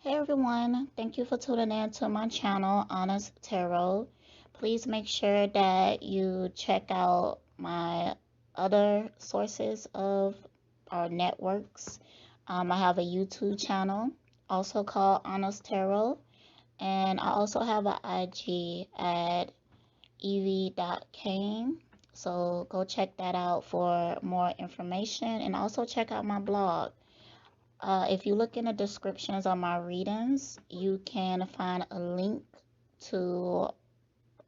Hey everyone, thank you for tuning in to my channel, Honest Tarot. Please make sure that you check out my other sources of our networks. I have a YouTube channel also called Honest Tarot, and I also have an IG at evie.kane. So go check that out for more information and also check out my blog. If you look in the descriptions of my readings, you can find a link to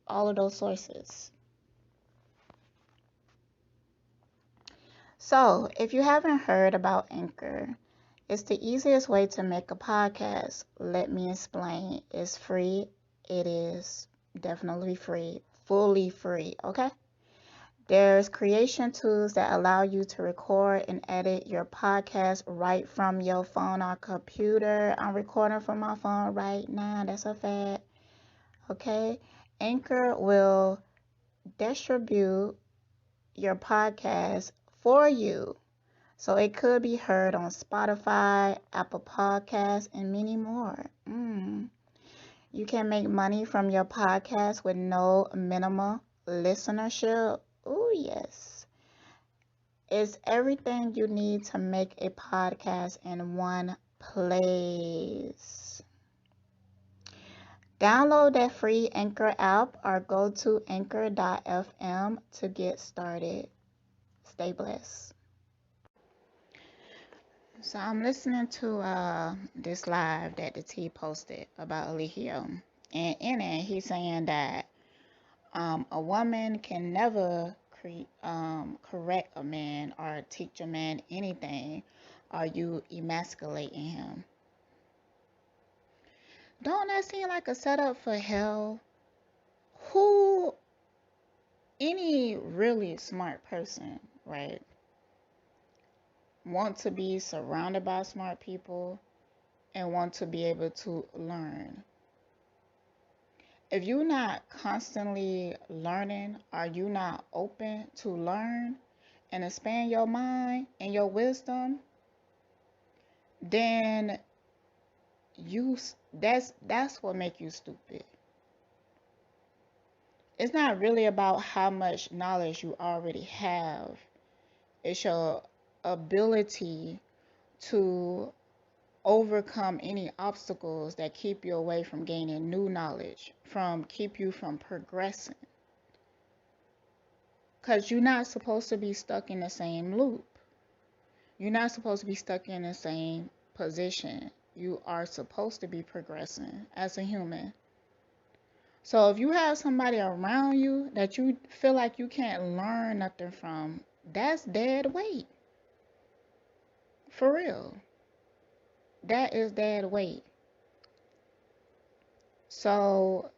all of those sources. So, if you haven't heard about Anchor, it's the easiest way to make a podcast. Let me explain. It's free. It is definitely free, fully free, okay? There's creation tools that allow you to record and edit your podcast right from your phone or computer. I'm recording from my phone right now. That's a fact. Okay. Anchor will distribute your podcast for you. So it could be heard on Spotify, Apple Podcasts, and many more. You can make money from your podcast with no minimum listenership. Oh, yes. It's everything you need to make a podcast in one place. Download that free Anchor app or go to anchor.fm to get started. Stay blessed. So I'm listening to this live that the T posted about Eligio. And in it, he's saying that a woman can never correct a man or teach a man anything, or you emasculating him. Don't that seem like a setup for hell? Who, any really smart person, right, want to be surrounded by smart people and want to be able to learn. If you're not constantly learning, are you not open to learn and expand your mind and your wisdom, then that's what make you stupid. It's not really about how much knowledge you already have. It's your ability to overcome any obstacles that keep you away from gaining new knowledge, from keep you from progressing. Because you're not supposed to be stuck in the same loop. You're not supposed to be stuck in the same position. You are supposed to be progressing as a human. So if you have somebody around you that you feel like you can't learn nothing from, that's dead weight. For real. That is dead weight. So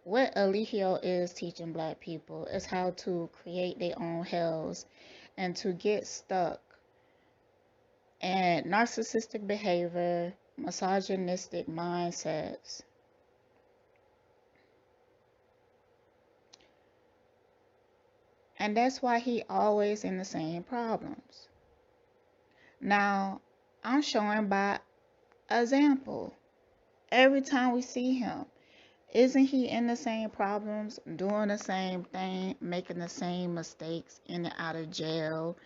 what Eligio is teaching black people is how to create their own hells and to get stuck in narcissistic behavior, misogynistic mindsets. And that's why he always in the same problems. Now, I'm showing by example. Every time we see him, isn't he in the same problems, doing the same thing, making the same mistakes, in and out of jail,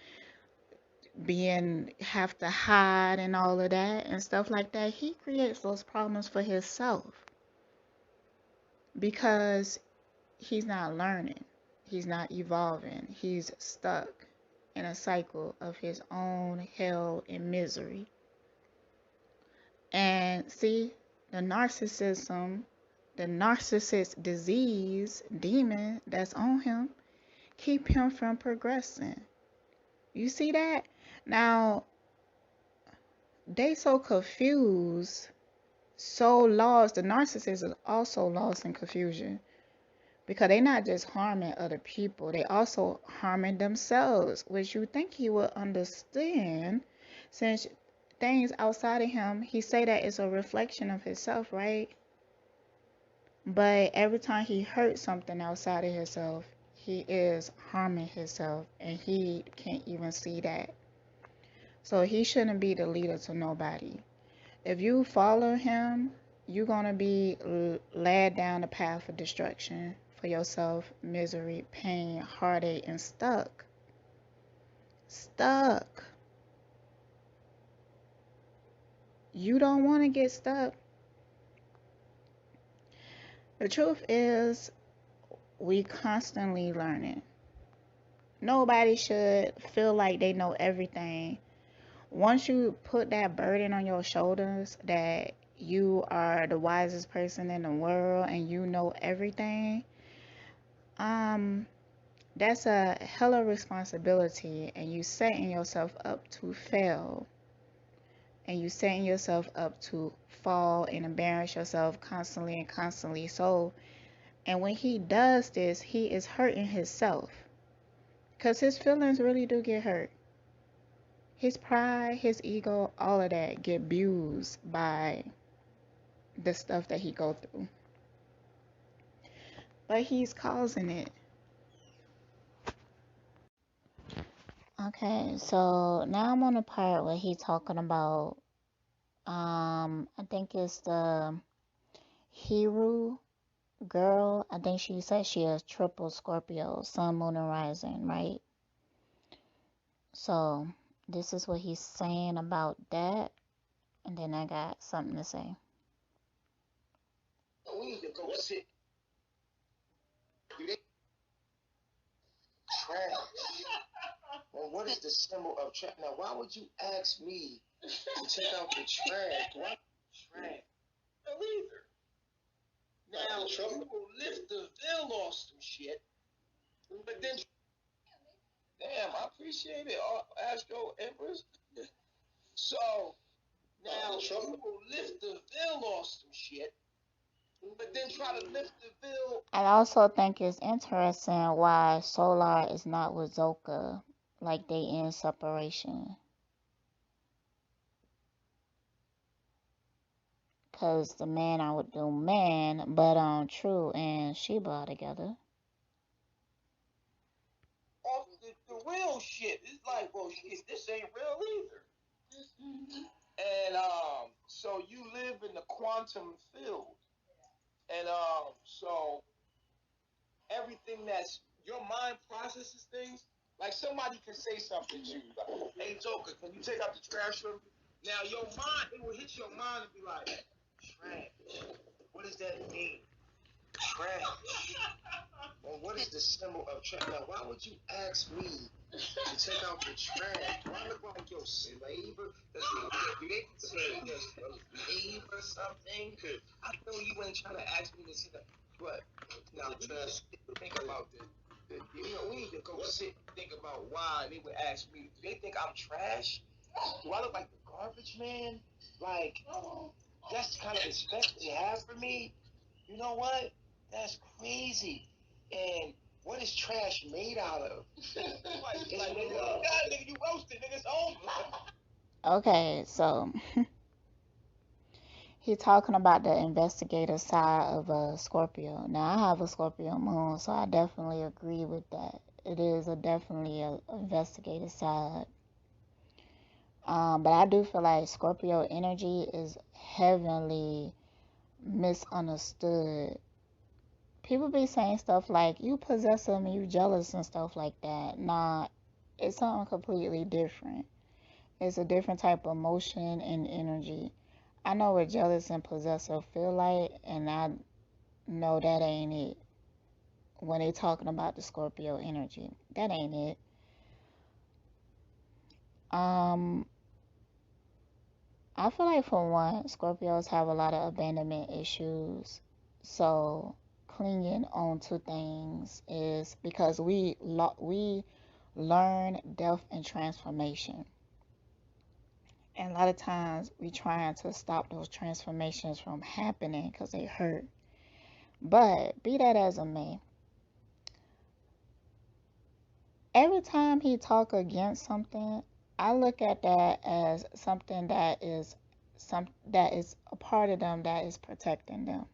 being have to hide and all of that and stuff like that? He creates those problems for himself because he's not learning, he's not evolving, he's stuck in a cycle of his own hell and misery. And see, the narcissism, the narcissist disease, demon that's on him, keep him from progressing. You see that? Now, they so confused, so lost. The narcissist is also lost in confusion because they're not just harming other people, they also harming themselves, which you think he would understand since things outside of him, he say that it's a reflection of himself, right? But every time he hurts something outside of himself, he is harming himself and he can't even see that. So he shouldn't be the leader to nobody. If you follow him, you're gonna be led down the path of destruction for yourself, misery, pain, heartache, and stuck. Stuck. You don't want to get stuck. The truth is, we constantly learning. Nobody should feel like they know everything. Once you put that burden on your shoulders that you are the wisest person in the world and you know everything, um, that's a hella responsibility, and you setting yourself up to fail, and you setting yourself up to fall and embarrass yourself constantly and constantly. So, and when he does this, he is hurting himself because his feelings really do get hurt. His pride, his ego, all of that get abused by the stuff that he go through. But he's causing it. Okay, so now I'm on the part where he's talking about I think it's the Hero girl. I think she said she is triple Scorpio, Sun, Moon, and Rising, right? So this is what he's saying about that, and then I got something to say. We need to go sit. You trash. Well, what is the symbol of trash? Now, why would you ask me to take out the trash? Why trash? No, either. Now, Trump will lift the veil off some shit, but then, damn, I appreciate it, Astro Empress. So, now, Trump will lift the veil off some shit, but then try to lift the veil. I also think it's interesting why Solar is not with Zoka, like they in separation. Cause the man I would do man, but True and Sheba together. Off the real shit. It's like, well, shit, this ain't real either. And so you live in the quantum field, and so everything that's your mind processes things. Like somebody can say something to you, like, "Hey, Joker, can you take out the trash from me?" Now your mind, it will hit your mind and be like, "Trash. What does that mean? Trash. Well, what is the symbol of trash? Now, why would you ask me to take out the trash? Do I look like your slave? Do they say your slave or something? I know you ain't trying to ask me to sit up, but now just think about this. We need to go sit and think about why they would ask me. Do they think I'm trash? Do I look like the garbage man? Like, that's the kind of respect they have for me. You know what? That's crazy. And what is trash made out of? Like, nigga, you roasted, nigga, it's over. Okay, so he's talking about the investigative side of a Scorpio. Now I have a Scorpio moon, so I definitely agree with that. It is definitely a investigative side. But I do feel like Scorpio energy is heavily misunderstood. People be saying stuff like you possessive and you jealous and stuff like that. Nah, it's something completely different. It's a different type of emotion and energy. I know what jealous and possessive feel like, and I know that ain't it. When they talking about the Scorpio energy, that ain't it. Um, I feel like for one, Scorpios have a lot of abandonment issues. So clinging on to things is because we learn death and transformation. And a lot of times we trying to stop those transformations from happening because they hurt. But be that as it may, every time he talk against something, I look at that as something that is a part of them that is protecting them.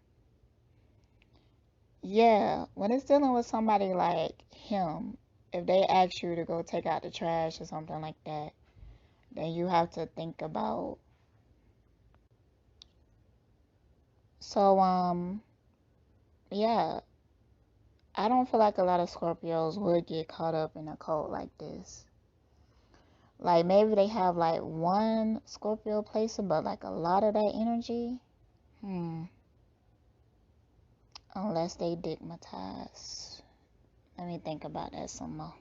Yeah, when it's dealing with somebody like him, if they ask you to go take out the trash or something like that, then you have to think about So, yeah, I don't feel like a lot of Scorpios would get caught up in a cult like this. Like maybe they have like one Scorpio placement, but like a lot of that energy. Hmm. Unless they digmatize. Let me think about that some more.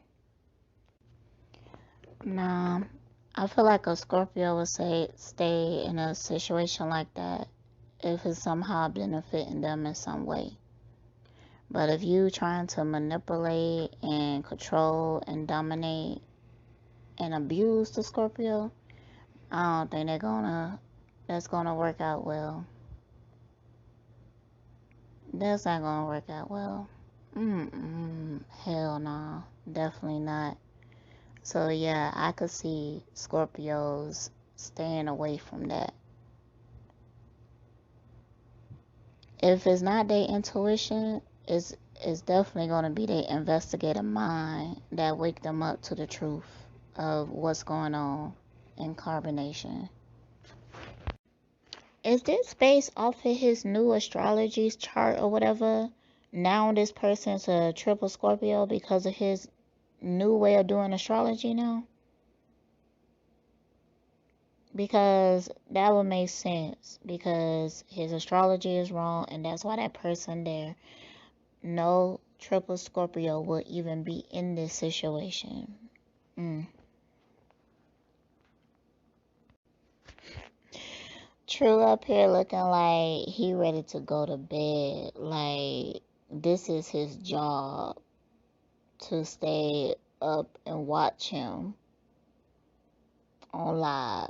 Nah, I feel like a Scorpio would say stay in a situation like that if it's somehow benefiting them in some way. But if you trying to manipulate and control and dominate and abuse the Scorpio, I don't think that's gonna work out well. That's not gonna work out well. Hell no, definitely not. So yeah, I could see Scorpios staying away from that. If it's not their intuition, it's definitely gonna be their investigative mind that wake them up to the truth of what's going on in carbonation. Is this based off of his new astrology chart or whatever? Now this person's a triple Scorpio because of his new way of doing astrology now? Because that would make sense because his astrology is wrong and that's why that person there, no triple Scorpio would even be in this situation. Mm. True up here looking like he ready to go to bed. Like this is his job to stay up and watch him on live.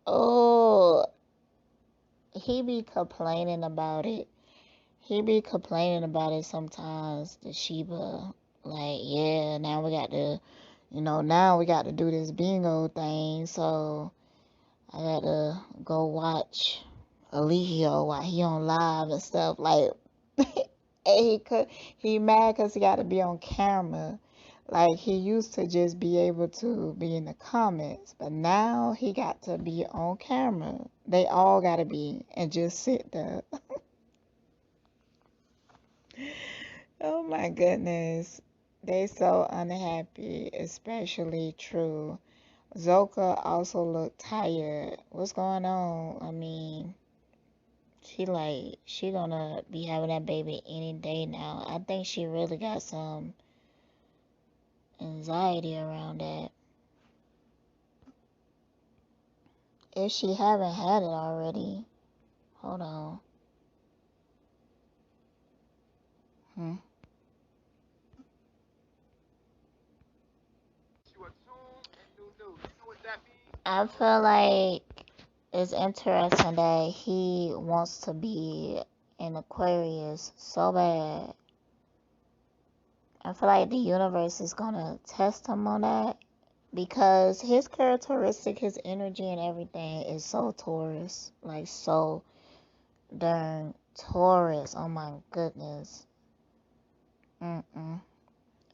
Oh, he be complaining about it. He be complaining about it sometimes, the Sheba. Like, yeah, now we got to, now we got to do this bingo thing. So I got to go watch Eligio while he on live and stuff. Like, and he mad because he got to be on camera. Like he used to just be able to be in the comments, but now he got to be on camera. They all got to be and just sit there. Oh my goodness. They so unhappy, especially True. Zoka also looked tired. What's going on? I mean, she gonna be having that baby any day now. I think she really got some anxiety around that. If she haven't had it already. Hold on. Hmm. I feel like it's interesting that he wants to be an Aquarius so bad. I feel like the universe is gonna test him on that because his characteristic, his energy, and everything is so Taurus, like so darn Taurus. Oh my goodness. Mm-mm.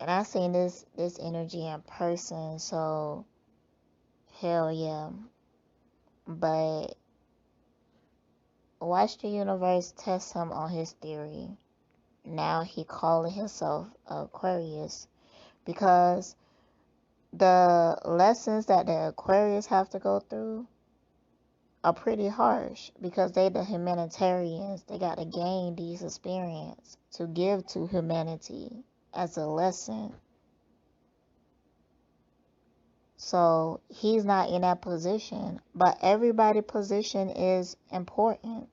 And I seen this energy in person, so hell yeah. But watch the universe test him on his theory. Now he calling himself Aquarius because the lessons that the Aquarius have to go through are pretty harsh because they the humanitarians. They got to gain these experience to give to humanity as a lesson. So he's not in that position, but everybody's position is important.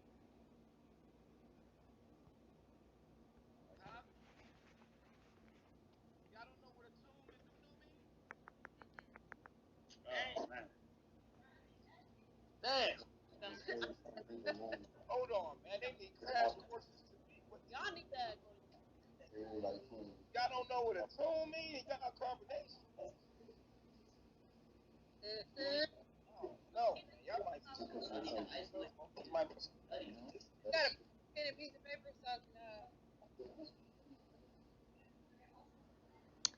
Damn. Hold on, man. They need crash courses to be. Y'all need that. Y'all don't know what a tune means. Y'all combination. No, man. Y'all might be. You might be. You got a pen and piece of paper, so I can.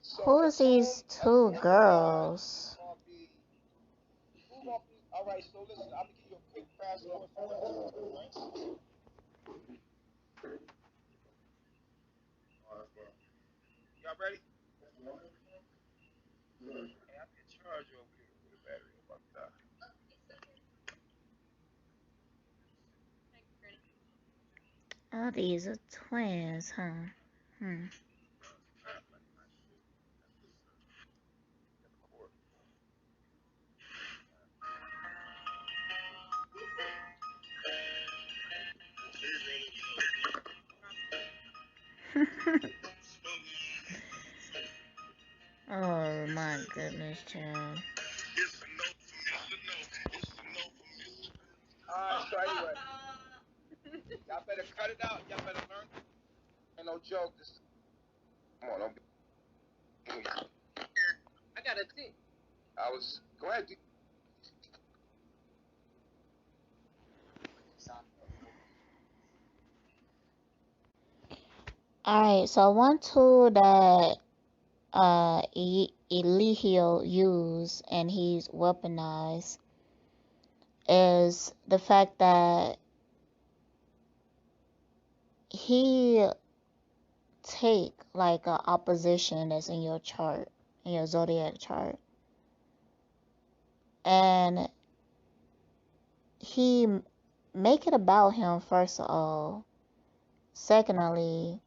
So Who a is tune, these two everybody girls? gonna be. Who gonna be? All right, so listen, I'm gonna give you a quick crash course on what this is, right? Y'all ready? Hey, I need a charger over here for the battery. I'm about to die. Oh, these are twins, huh? Hmm. Oh my goodness, child. So anyway, y'all better cut it out. Y'all better learn. Ain't no joke. This is, come on, don't be. I got a tick. I was go ahead. Alright, so one tool that Eligio used and he's weaponized is the fact that he take like a opposition that's in your chart, in your zodiac chart, and he make it about him first of all. Secondly,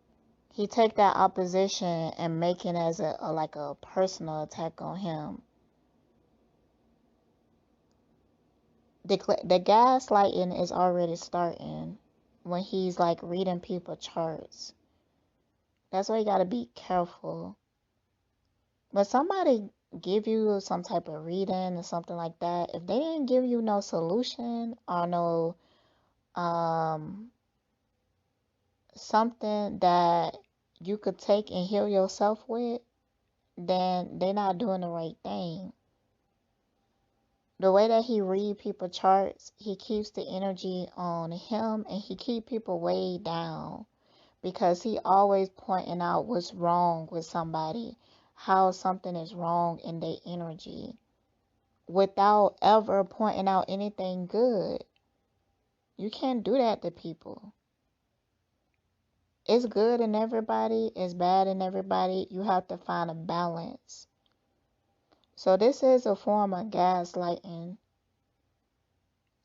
he take that opposition and make it as a like a personal attack on him. The gaslighting is already starting when he's like reading people charts. That's why you gotta be careful. When somebody give you some type of reading or something like that, if they didn't give you no solution or no um something that you could take and heal yourself with, then they're not doing the right thing. The way that he read people charts, he keeps the energy on him and he keep people way down because he always pointing out what's wrong with somebody, how something is wrong in their energy without ever pointing out anything good. You can't do that to people. It's good in everybody, it's bad in everybody. You have to find a balance. So this is a form of gaslighting.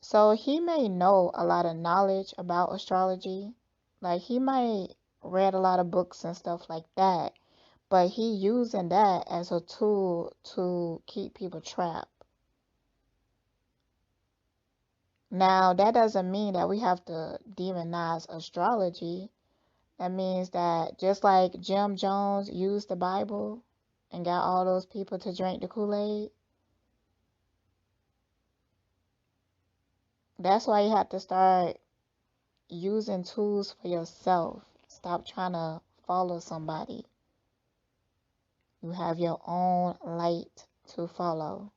So he may know a lot of knowledge about astrology. Like he might read a lot of books and stuff like that. But he using that as a tool to keep people trapped. Now that doesn't mean that we have to demonize astrology. That means that just like Jim Jones used the Bible and got all those people to drink the Kool-Aid, that's why you have to start using tools for yourself. Stop trying to follow somebody. You have your own light to follow.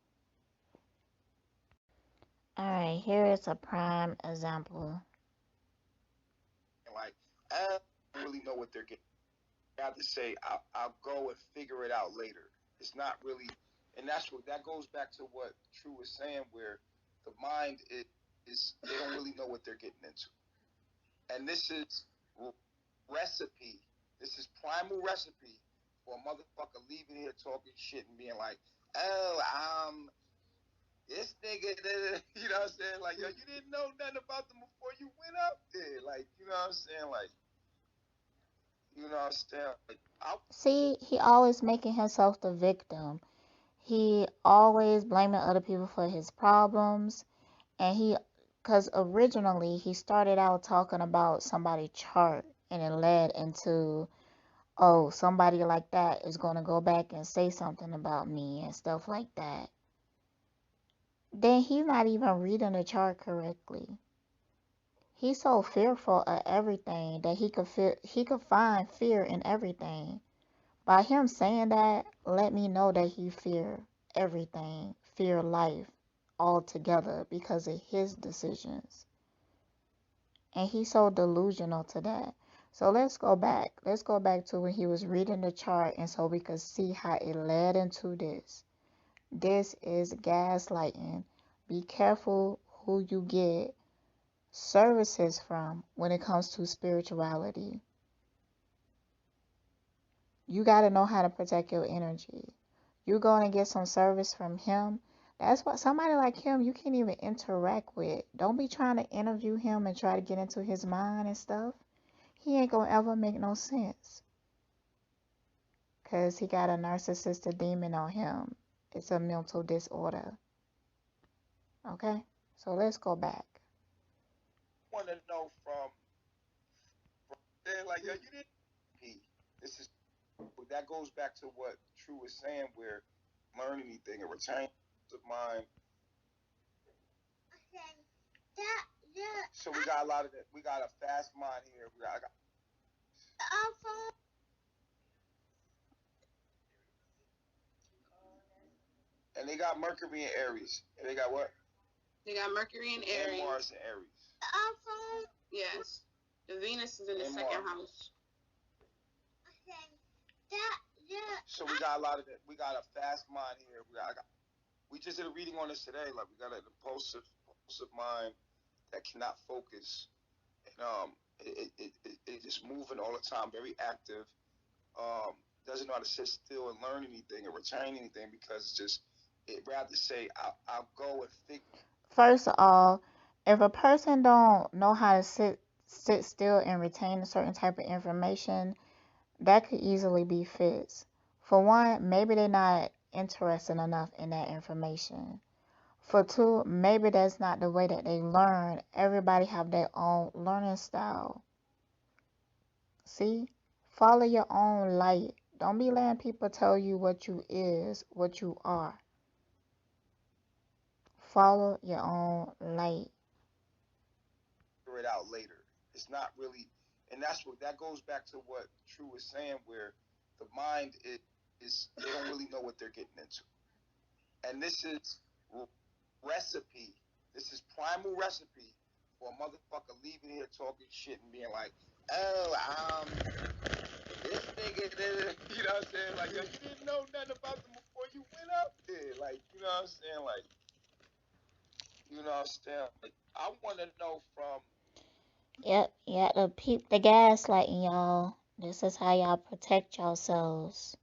Alright, here is a prime example. Like, I don't really know what they're getting. I have to say, I'll go and figure it out later. It's not really, and that's what that goes back to what True was saying, where the mind is they don't really know what they're getting into. And this is recipe. This is primal recipe for a motherfucker leaving here talking shit and being like, oh, this nigga, you know what I'm saying? Like, yo, you didn't know nothing about them before you went up there. Like, you know what I'm saying? Like, you know what I'm saying? Like, See, he always making himself the victim. He always blaming other people for his problems. And because originally he started out talking about somebody's chart and it led into, oh, somebody like that is going to go back and say something about me and stuff like that. Then he's not even reading the chart correctly. He's so fearful of everything that he could find fear in everything. By him saying that, let me know that he fear everything, fear life altogether because of his decisions. And he's so delusional to that. So let's go back. Let's go back to when he was reading the chart and so we could see how it led into this. This is gaslighting. Be careful who you get services from when it comes to spirituality. You got to know how to protect your energy. You're going to get some service from him. That's what somebody like him you can't even interact with. Don't be trying to interview him and try to get into his mind and stuff. He ain't going to ever make no sense. Because he got a narcissistic demon on him. It's a mental disorder. Okay? So let's go back. I want to know from there, like, yo, you didn't. This is that goes back to what True was saying, where learn anything, a retain of mind. So we got a lot of that. We got a fast mind here. And they got Mercury in Aries. And they got what? They got Mercury in Aries. And Mars in Aries. Yes. The Venus is in the second house. So we got a lot of that. We got a fast mind here. We just did a reading on this today. Like, we got an impulsive mind that cannot focus. And it just moving all the time, very active. Doesn't know how to sit still and learn anything or retain anything, because it rather say I'll go and think. First of all, if a person don't know how to sit still and retain a certain type of information, that could easily be fixed. For one, maybe they're not interested enough in that information. For two, maybe that's not the way that they learn. Everybody have their own learning style. See? Follow your own light. Don't be letting people tell you what you is, what you are. Follow your own light. Figure it out later. It's not really, and that goes back to what True was saying, where the mind is they don't really know what they're getting into. And this is recipe. This is primal recipe for a motherfucker leaving here talking shit and being like, oh, this nigga, you know what I'm saying? Like, yo, you didn't know nothing about them before you went up there. Like, you know what I'm saying? Like, you know what I'm saying? Like, I want to know from. Yep, you got to peep the gaslighting, y'all. This is how y'all protect yourselves.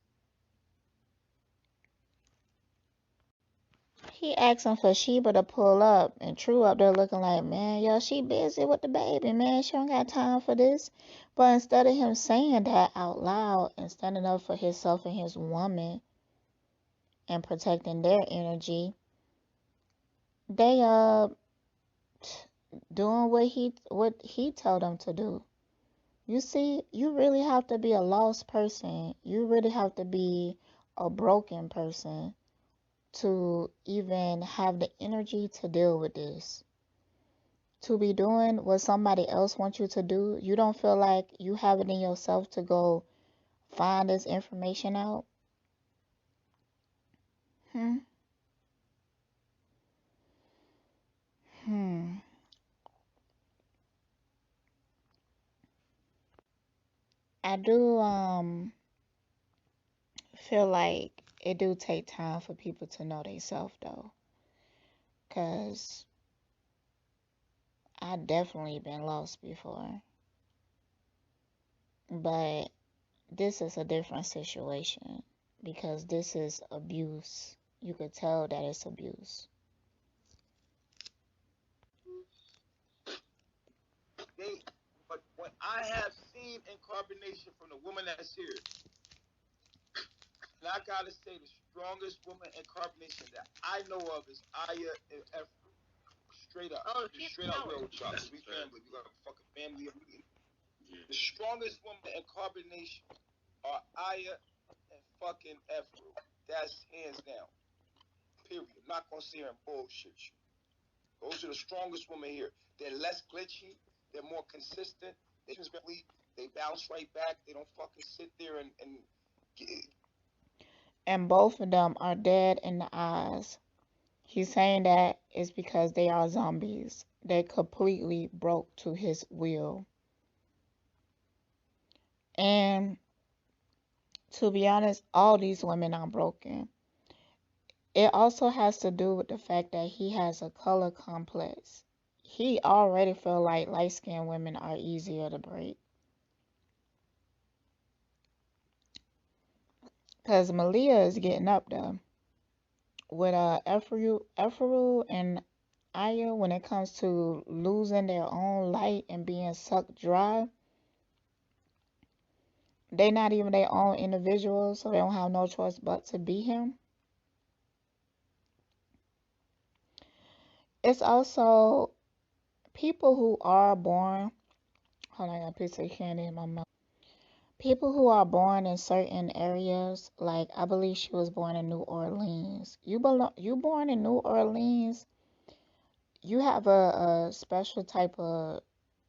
He asking for Sheba to pull up, and True up there looking like, man, yo, she busy with the baby, man. She don't got time for this. But instead of him saying that out loud and standing up for himself and his woman and protecting their energy, they doing what he told them to do. You see, you really have to be a lost person. You really have to be a broken person to even have the energy to deal with this. To be doing what somebody else wants you to do, you don't feel like you have it in yourself to go find this information out? Hmm. Hmm. I do feel like it do take time for people to know themselves though, cause I definitely been lost before, but this is a different situation because this is abuse. You could tell that it's abuse. But what I have seen in carbonation from the woman that's here, and I gotta say, the strongest woman in carbonation that I know of is Aya and F. Straight up. Oh, straight up real with y'all. We family. We got a fucking family. Yeah. The strongest woman in carbonation are Aya and fucking F. That's hands down. Period. I'm not gonna sit here and bullshit you. Those are the strongest women here. They're less glitchy. They're more consistent. They bounce right back. They don't fucking sit there and And both of them are dead in the eyes. He's saying that is because they are zombies. They completely broke to his will. And to be honest, all these women are broken. it also has to do with the fact that he has a color complex. He already feel like light-skinned women are easier to break. Cause Malia is getting up there with Ephru and Aya when it comes to losing their own light and being sucked dry. They not even their own individuals, so they don't have no choice but to be him. It's also people who are born. Hold on, I got a piece of candy in my mouth. People who are born in certain areas, like I believe she was born in New Orleans. You born in New Orleans, you have a special type of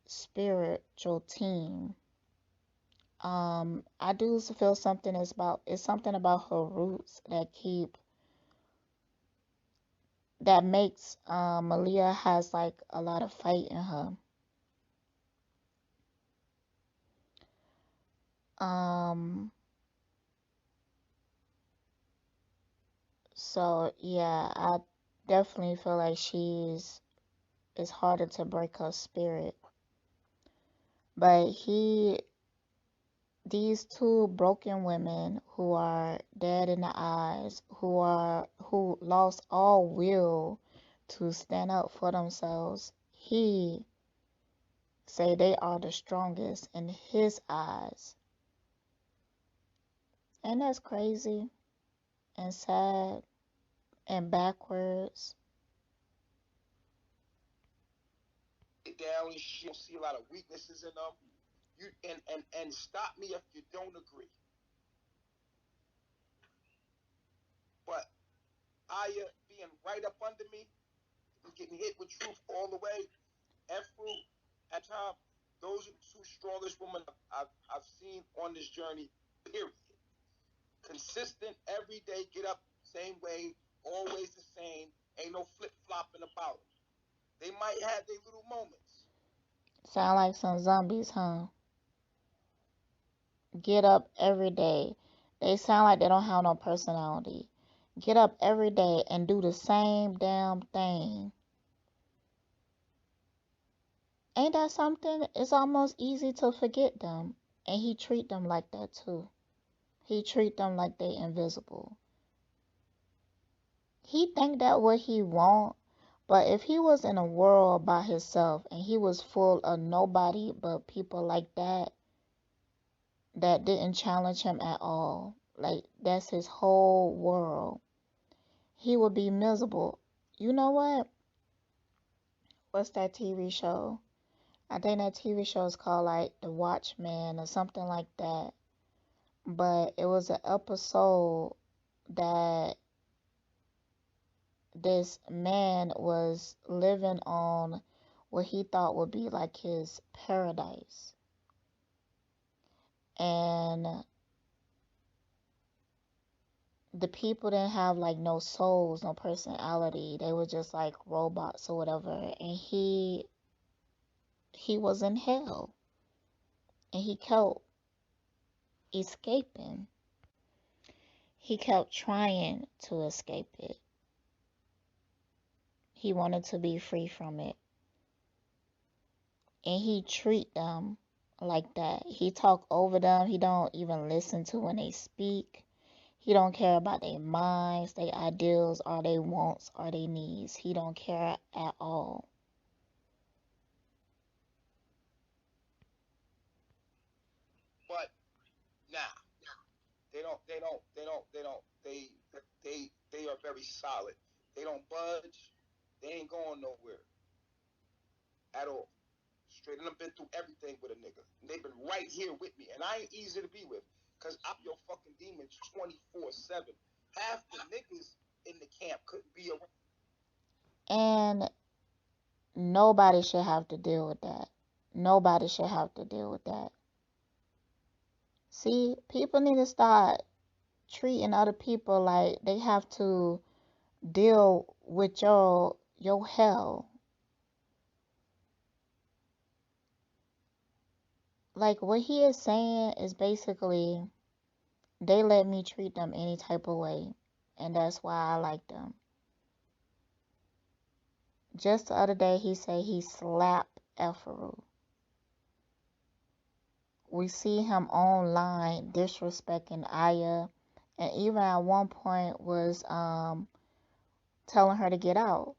spiritual team. I do feel something is about it's something about her roots that makes Malia has like a lot of fight in her. Um, so yeah, I definitely feel like it's harder to break her spirit. But these two broken women who are dead in the eyes, who lost all will to stand up for themselves, he say they are the strongest in his eyes. And that's crazy and sad and backwards. Down and shit. See a lot of weaknesses in them. You and stop me if you don't agree. But Aya being right up under me, getting hit with truth all the way. Efru at time, those are the two strongest women I've seen on this journey. Period. Consistent every day, get up same way, always the same. Ain't no flip flopping about them. They might have their little moments. Sound like some zombies, huh? Get up every day. They sound like they don't have no personality. Get up every day and do the same damn thing. Ain't that something? It's almost easy to forget them. And he treat them like that too. He treat them like they invisible. He think that what he want, but if he was in a world by himself and he was full of nobody but people like that didn't challenge him at all, like that's his whole world, he would be miserable. You know what? What's that TV show? I think that TV show is called like The Watchmen or something like that. But it was an episode that this man was living on what he thought would be like his paradise. And the people didn't have like no souls, no personality. They were just like robots or whatever. And he was in hell. And he kept escaping. He kept trying to escape it. He wanted to be free from it. And he treat them like that. He talk over them. He don't even listen to when they speak. He don't care about their minds, their ideals, or their wants, or their needs. He don't care at all. But nah, they are very solid. They don't budge. They ain't going nowhere at all. Straight, and I've been through everything with a nigga. And they've been right here with me, and I ain't easy to be with, cause I'm your fucking demon 24/7. Half the niggas in the camp couldn't be around. And nobody should have to deal with that. Nobody should have to deal with that. See, people need to start treating other people like they have to deal with your hell. Like what he is saying is basically they let me treat them any type of way. and that's why I like them. Just the other day, he said he slapped Efru. We see him online disrespecting Aya, and even at one point was telling her to get out.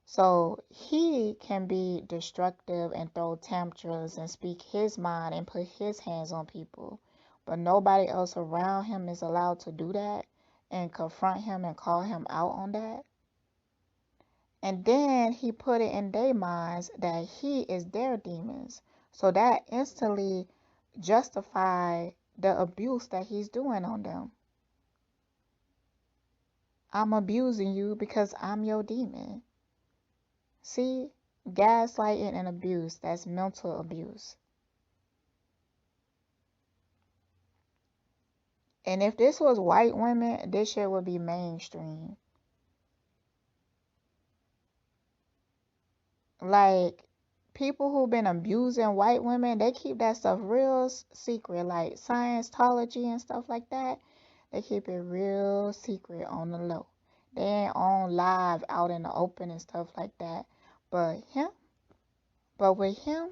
So he can be destructive and throw tantrums and speak his mind and put his hands on people, but nobody else around him is allowed to do that and confront him and call him out on that. And then he put it in their minds that he is their demons. So that instantly justify the abuse that he's doing on them. I'm abusing you because I'm your demon. See, gaslighting and abuse, that's mental abuse. And if this was white women, this shit would be mainstream. Like, people who've been abusing white women, they keep that stuff real secret, like Scientology and stuff like that. They keep it real secret on the low. They ain't on live out in the open and stuff like that. But him, but with him,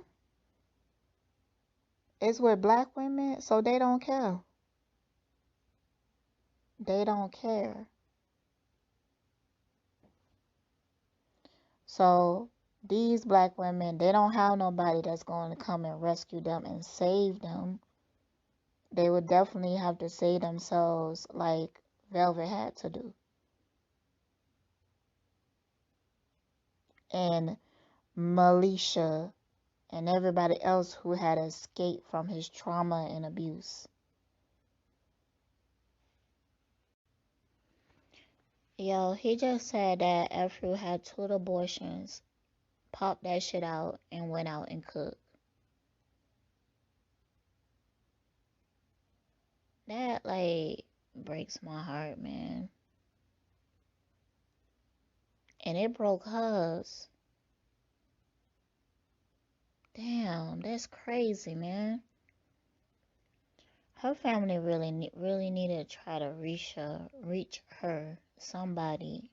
it's with black women, so they don't care. They don't care. So these black women, they don't have nobody that's going to come and rescue them and save them. They would definitely have to save themselves like Velvet had to do. And Militia and everybody else who had escaped from his trauma and abuse. Yo, he just said that Afro had 2 abortions, popped that shit out, and went out and cooked. That, like, breaks my heart, man. And it broke hers. Damn, that's crazy, man. Her family really needed to try to reach her, somebody.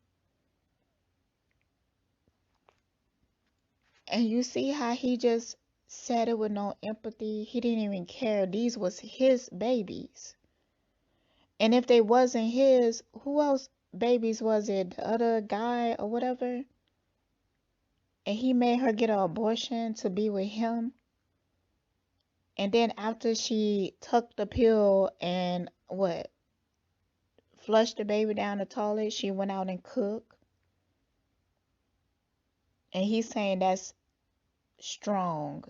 And you see how he just said it with no empathy. He didn't even care. These was his babies. And if they wasn't his, who else babies was it? The other guy or whatever? And he made her get an abortion to be with him. And then after she took the pill and what? Flushed the baby down the toilet, she went out and cooked. And he's saying that's strong.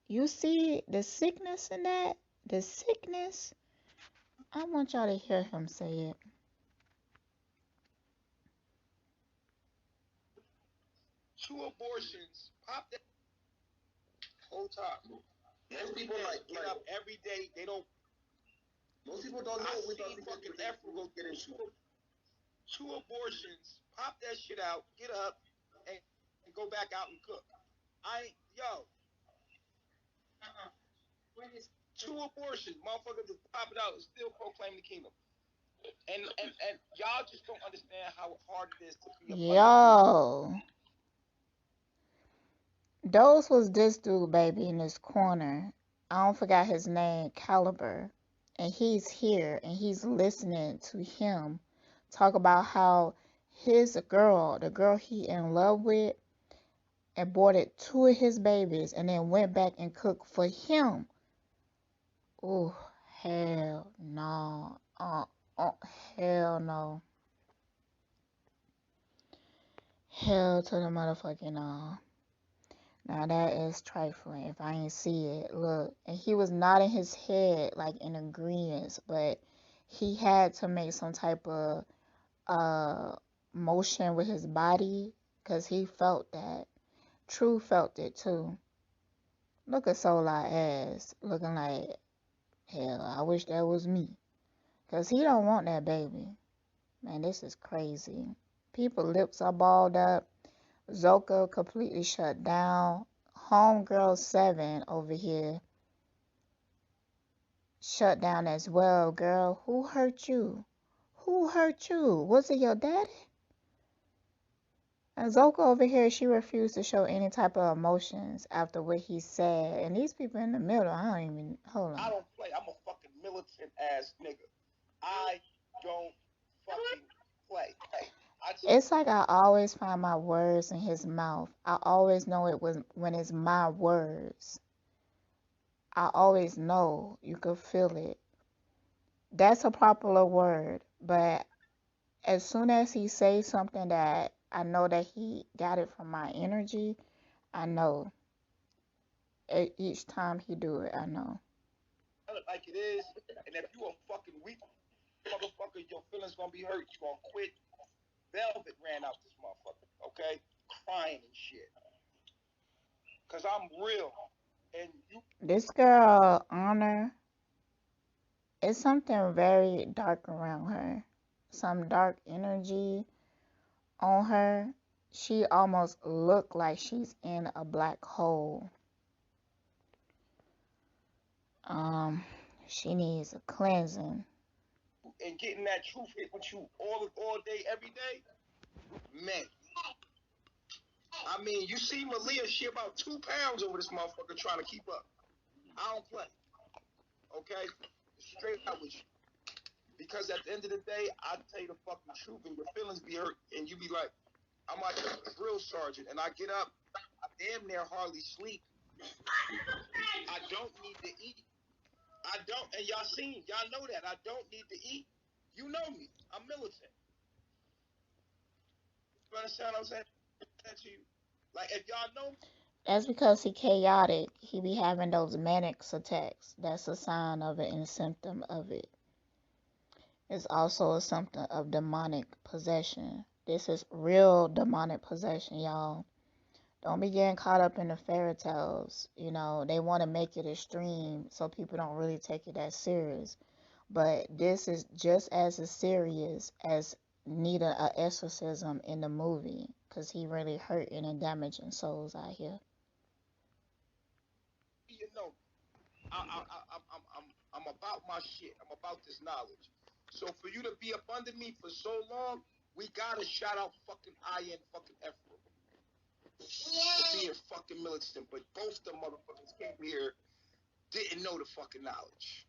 You see the sickness in that? The sickness? I want y'all to hear him say it. Two abortions. Pop that whole time. Most people get up every day. They don't. Most people don't know. We fucking Afro go get in two abortions. Pop that shit out. Get up and go back out and cook. Yo. Two abortions, motherfucker, just pop it out and still proclaim the kingdom. And y'all just don't understand how hard it is to be a Yo. Those was this dude, baby, in this corner. I don't forgot his name, Caliber. And he's here and he's listening to him talk about how his girl, the girl he in love with, aborted 2 of his babies and then went back and cooked for him. Ooh, hell no. Hell no. Hell to the motherfucking no. Now that is trifling if I ain't see it. Look, and he was nodding his head like in agreement, but he had to make some type of motion with his body because he felt that. True felt it too. Look at Solar ass looking like hell. I wish that was me, cause he don't want that baby. Man, this is crazy. People lips are balled up. Zoka completely shut down. Homegirl 7 over here shut down as well, girl. Who hurt you? Who hurt you? Was it your daddy? And Zoka over here, she refused to show any type of emotions after what he said. And these people in the middle, I don't even hold I on. don't play. I'm a fucking militant ass nigga. I don't fucking play. I It's like I always find my words in his mouth. I always know it was when it's my words. I always know. You could feel it. That's a popular word, but as soon as he says something that I know that he got it from my energy, I know. Each time he do it, I know. tell it like it is. And if you a fucking weak motherfucker, your feelings gonna be hurt. You gonna quit. Velvet ran out this motherfucker. Okay, crying and shit. Cause I'm real. And you This girl, Honor, it's something very dark around her. Some dark energy on her. She almost look like she's in a black hole. Um, she needs a cleansing. and getting that truth hit with you all day, every day, man. I mean, you see Malia, she about 2 pounds over this motherfucker trying to keep up. I don't play, okay? Straight out with you. Because at the end of the day, I tell you the fucking truth, and your feelings be hurt, and you be like, I'm like a drill sergeant, and I get up, I damn near hardly sleep. I don't need to eat. I don't, and y'all know that. I don't need to eat. You know me. I'm militant. You understand what I'm saying to you? Like, if y'all know me, That's because he chaotic. He be having those manic attacks. That's a sign of it and a symptom of it. It's also a symptom of demonic possession. This is real demonic possession, y'all. Don't be getting caught up in the fairy tales. You know, they want to make it extreme so people don't really take it as serious. But this is just as serious as needing an exorcism in the movie because he really hurting and damaging souls out here. you know, I'm about my shit. I'm about this knowledge. So for you to be up under me for so long, we gotta shout out fucking I and fucking F for being fucking militant. But both the motherfuckers came here didn't know the fucking knowledge.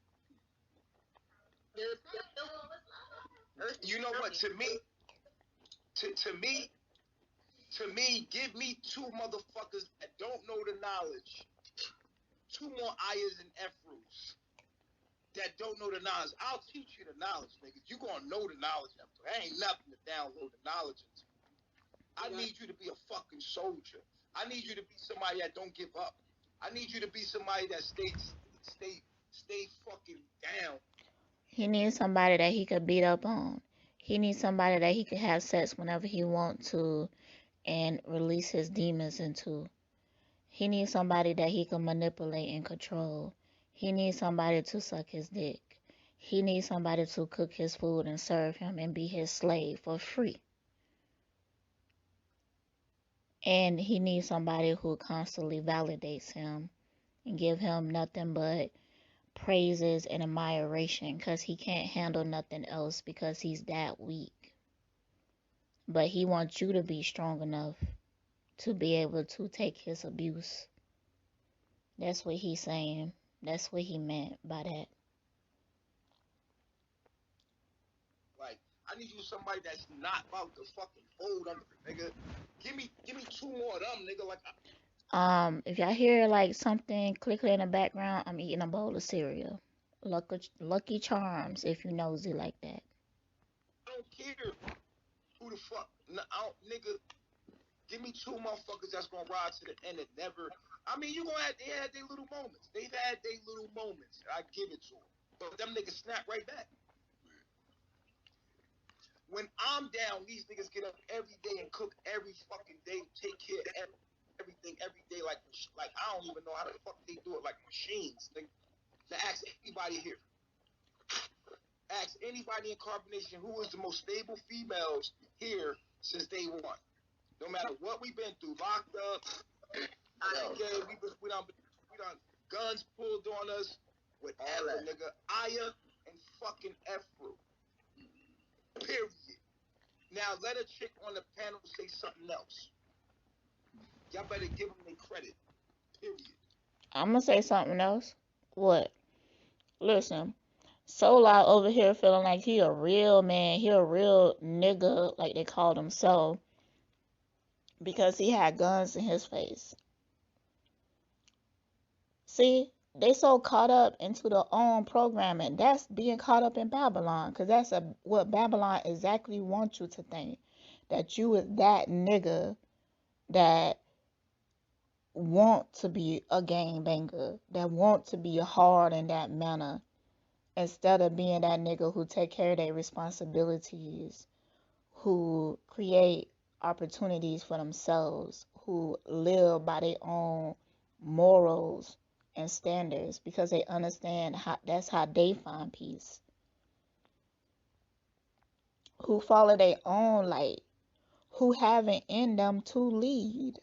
You know what? To me, to me, give me two motherfuckers that don't know the knowledge. Two more Ayas and Efrus that don't know the knowledge. I'll teach you the knowledge, nigga. You gonna know the knowledge after. There ain't nothing to download the knowledge into. I need you to be a fucking soldier. I need you to be somebody that don't give up. I need you to be somebody that stay fucking down. He needs somebody that he could beat up on. He needs somebody that he could have sex whenever he wants to and release his demons into. He needs somebody that he can manipulate and control. He needs somebody to suck his dick. He needs somebody to cook his food and serve him and be his slave for free. And he needs somebody who constantly validates him and give him nothing but praises and admiration because he can't handle nothing else because he's that weak. But he wants you to be strong enough to be able to take his abuse. That's what he's saying. That's what he meant by that. Like, I need you somebody that's not about to fucking fold under, nigga. Give me two more of them, nigga. Like, If y'all hear like something clicking in the background, I'm eating a bowl of cereal. Lucky Charms, if you nosy like that. I don't care who the fuck. Nigga, give me two motherfuckers that's gonna ride to the end and never. I mean, they had their little moments. They've had their little moments. I give it to them. But them niggas snap right back. When I'm down, these niggas get up every day and cook every fucking day, take care of everything every day. Like I don't even know how the fuck they do it. Like machines. To ask anybody here, ask anybody in carbonation who is the most stable females here since day one. No matter what we've been through, locked up, okay, we done guns pulled on us, whatever, nigga. Aya and fucking Efru. Period. Now let a chick on the panel say something else. Y'all better give them their credit. Period. I'm gonna say something else. What? Listen, Solar over here feeling like he a real man, he a real nigga, like they called him so, because he had guns in his face. See, they so caught up into their own programming. That's being caught up in Babylon, because that's what Babylon exactly wants you to think. That you is that nigga that want to be a gangbanger, that want to be hard in that manner, instead of being that nigga who take care of their responsibilities, who create opportunities for themselves, who live by their own morals and standards because they understand how that's how they find peace, who follow their own light, who have it in them to lead.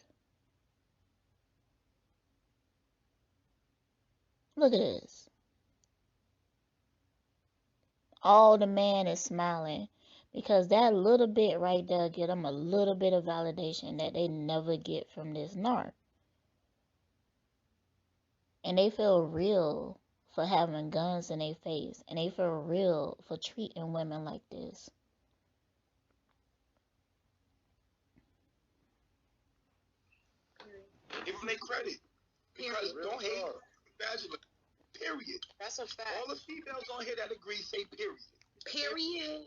Look at this. All the man is smiling because that little bit right there get them a little bit of validation that they never get from this narc. And they feel real for having guns in their face. And they feel real for treating women like this. Give them their credit. Because don't hate. Congratulate. Period. That's a fact. All the females on here that agree say period. Period.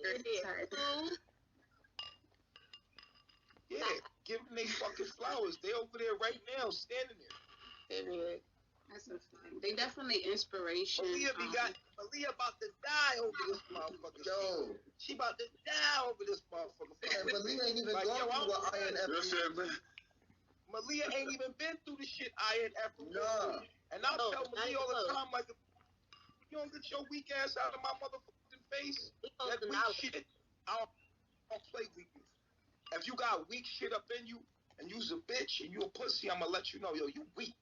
Yeah, give them their fucking flowers. They over there right now, standing there. Period. That's a fact. They definitely inspiration. Malia about to die over this motherfucker. Yo, she about to die over this motherfucker. And Malia ain't even like, gone through what INF. Malia ain't even been through the shit INF. Nah. And I tell Malia all the time, like, you don't get your weak ass out of my motherfucking face. That weak shit, I don't play with you. If you got weak shit up in you, and you's a bitch, and you a pussy, I'ma let you know, yo, you weak.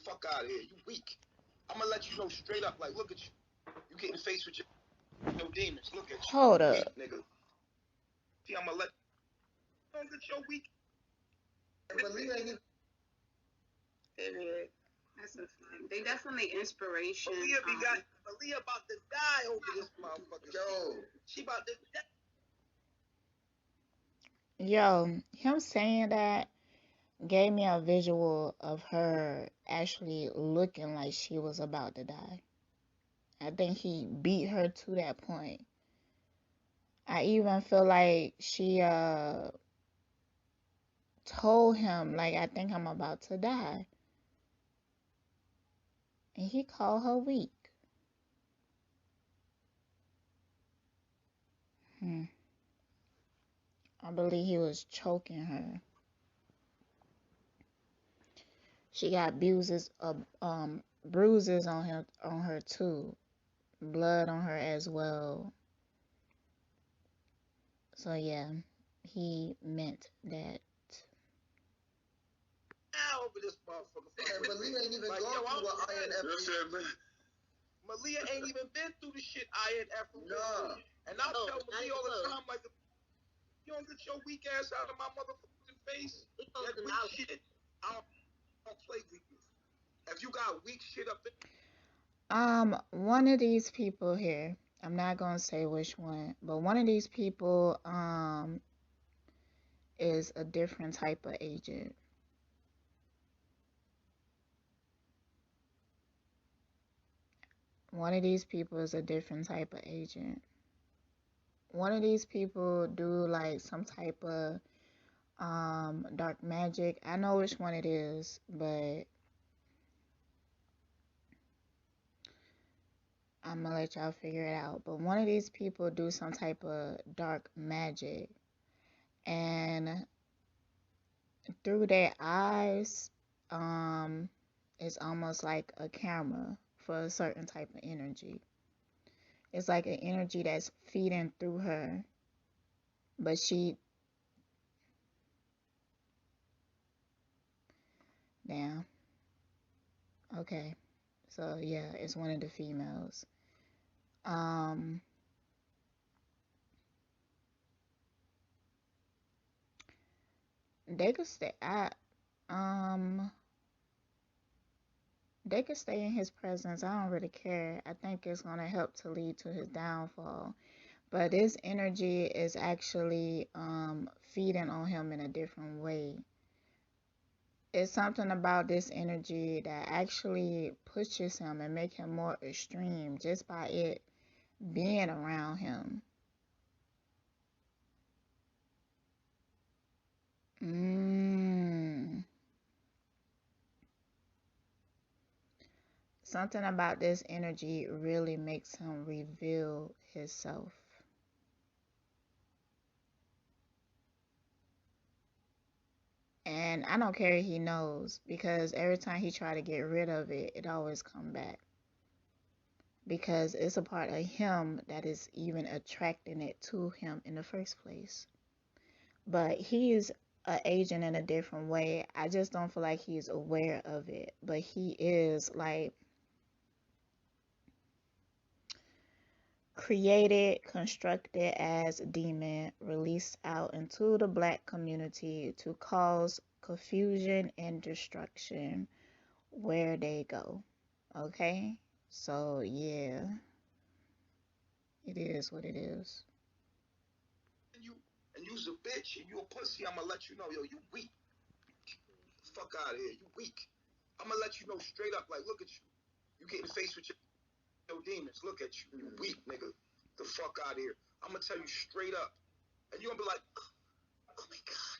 Fuck out of here, you weak. I'ma let you know straight up, like, look at you. You getting faced with your demons. Look at you. Hold you up. weak, nigga. See, I'ma let you don't get your weak. Malia ain't even. That's a fact. They definitely inspiration. Malia about to die over this motherfucker. Yo, she about to die. Yo, him saying that gave me a visual of her actually looking like she was about to die. I think he beat her to that point. I even feel like she told him, like, I think I'm about to die. And he called her weak. I believe he was choking her. She got bruises on her too. Blood on her as well. So yeah, he meant that. Over this motherfucker. And Malia ain't even like, gone through what INF. Malia ain't even been through the shit INF. Nah. And I tell Malia all the time, like, you don't get your weak ass out of my motherfucking face. That weak shit, I don't play with you. If you got weak shit up there. One of these people here, I'm not gonna say which one, but one of these people is a different type of agent. One of these people is a different type of agent. One of these people do like some type of dark magic. I know which one it is, but I'm gonna let y'all figure it out. But one of these people do some type of dark magic, and through their eyes, it's almost like a camera for a certain type of energy. It's like an energy that's feeding through her, but damn. Okay, so yeah, it's one of the females. Um, They could stay. Um, they could stay in his presence. I don't really care. I think it's gonna help to lead to his downfall. But this energy is actually feeding on him in a different way. It's something about this energy that actually pushes him and make him more extreme just by it being around him. Mm. Something about this energy really makes him reveal himself. And I don't care if he knows because every time he try to get rid of it, it always come back. Because it's a part of him that is even attracting it to him in the first place. But he is an agent in a different way. I just don't feel like he's aware of it. But he is like created, constructed as a demon, released out into the black community to cause confusion and destruction where they go. Okay? So, yeah, it is what it is. And you's a bitch and you a pussy, I'ma let you know, yo, you weak. Fuck out of here, you weak. I'ma let you know straight up, like, look at you. You getting faced with your demons. Look at you, you weak nigga. The fuck out of here. I'ma tell you straight up. And you gonna be like, oh my god,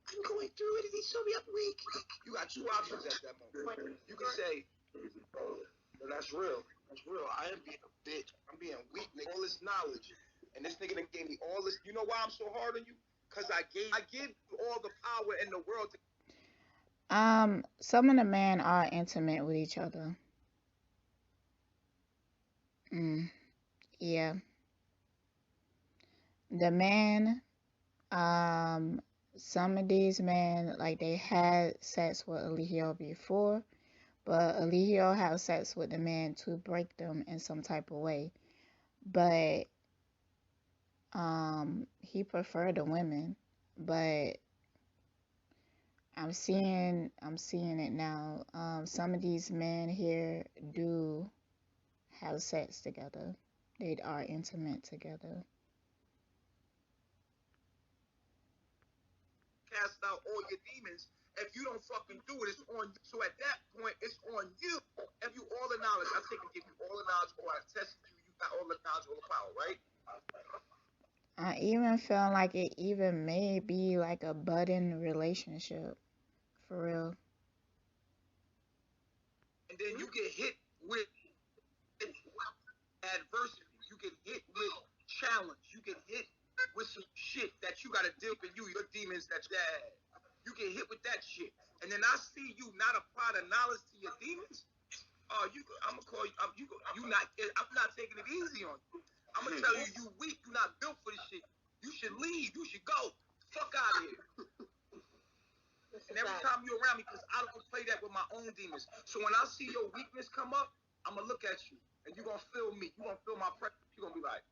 I'm going through it and he saw me up weak. You got two options at that moment. You can say, well, that's real. That's real. I am being a bitch. I'm being weak, nigga. All this knowledge. And this nigga done gave me all this. You know why I'm so hard on you? Because I give you all the power in the world to. Some of the men are intimate with each other. Mm, yeah. The man, um, some of these men, like they had sex with Eligio before, but Eligio had sex with the man to break them in some type of way. But he preferred the women. But I'm seeing it now. Some of these men here do have sex together. They are intimate together. Cast out all your demons. If you don't fucking do it, it's on you. So at that point, it's on you. If you all the knowledge, I take and give you all the knowledge, or I tested you, you got all the knowledge, all the power, right? I even feel like it even may be like a budding relationship. For real. And then you get hit with adversity. You get hit with challenge. You get hit with some shit that you gotta deal with you, your demons that you had. You get hit with that shit. And then I see you not apply the knowledge to your demons. I'm gonna call you. I'm not taking it easy on you. I'm gonna tell you, you weak. You not built for this shit. You should leave. You should go. Fuck out of here. And every time you're around me, because I don't play that with my own demons. So when I see your weakness come up, I'm gonna look at you, and you're gonna feel me. You're gonna feel my presence. You're gonna be like,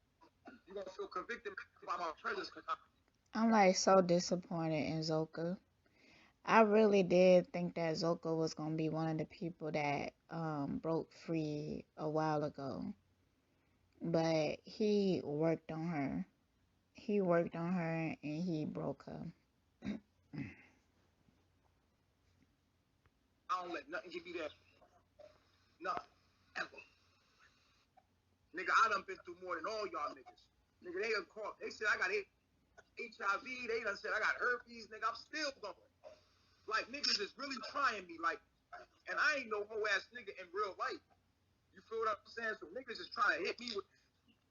you're gonna feel convicted by my presence. I'm like so disappointed in Zoka. I really did think that Zoka was gonna be one of the people that broke free a while ago. But he worked on her. He worked on her and he broke her. I don't let nothing give you that. Nothing. Ever. Nigga, I done been through more than all y'all niggas. Nigga, they done called. They said I got HIV. They done said I got herpes. Nigga, I'm still going. Like, niggas is really trying me. Like, and I ain't no hoe ass nigga in real life. You feel what I'm saying? So niggas is trying to hit me with.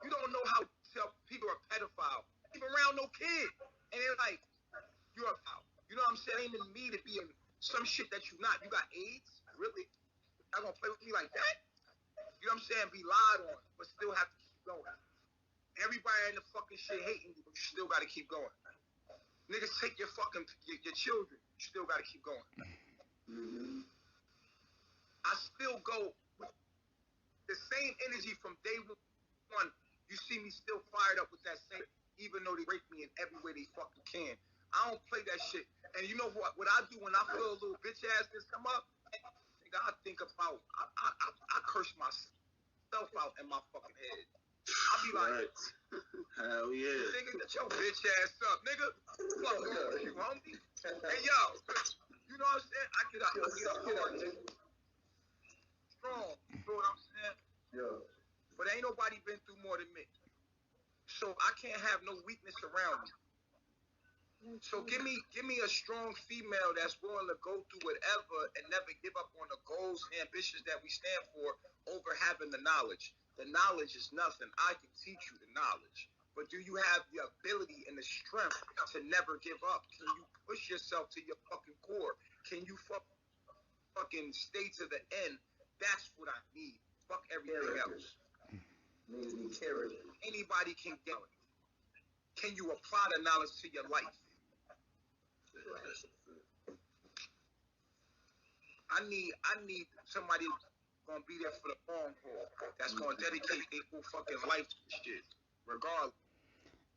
You don't know how to tell people are pedophile. Even around no kid. And they're like, you're a foul. You know what I'm saying? It ain't in me to be in some shit that you not. You got AIDS? Really? Y'all gonna play with me like that? You know what I'm saying? Be lied on, but still have to keep going. Everybody in the fucking shit hating you, but you still gotta keep going. Niggas take your fucking your children. You still gotta keep going. Mm-hmm. I still go with the same energy from day one. You see me still fired up with that same, even though they break me in every way they fucking can. I don't play that shit. And you know what I do when I feel a little bitch assness come up? Nigga, I think about I curse myself out in my fucking head. I be like, right. Hell yeah. Nigga, get your bitch ass up, nigga. Fuck you, homie. Hey yo, you know what I'm saying? I get up strong. You know what I'm saying? Yeah. But ain't nobody been through more than me. So I can't have no weakness around me. So give me a strong female that's willing to go through whatever and never give up on the goals and ambitions that we stand for over having the knowledge. The knowledge is nothing. I can teach you the knowledge. But do you have the ability and the strength to never give up? Can you push yourself to your fucking core? Can you fucking stay to the end? That's what I need. Fuck everything else. Anybody can get it. Can you apply the knowledge to your life? I need somebody gonna be there for the long haul. That's gonna dedicate their whole fucking life to shit, regardless.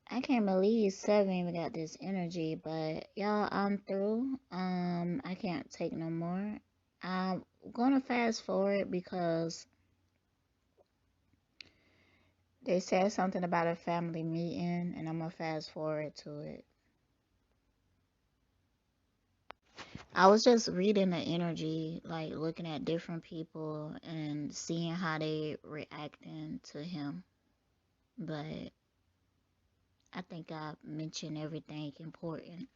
I can't believe Seven even got this energy, but y'all, I'm through. I can't take no more. I'm gonna fast forward because they said something about a family meeting, and I'm gonna fast forward to it. I was just reading the energy, like looking at different people and seeing how they reacting to him. But I think I mentioned everything important.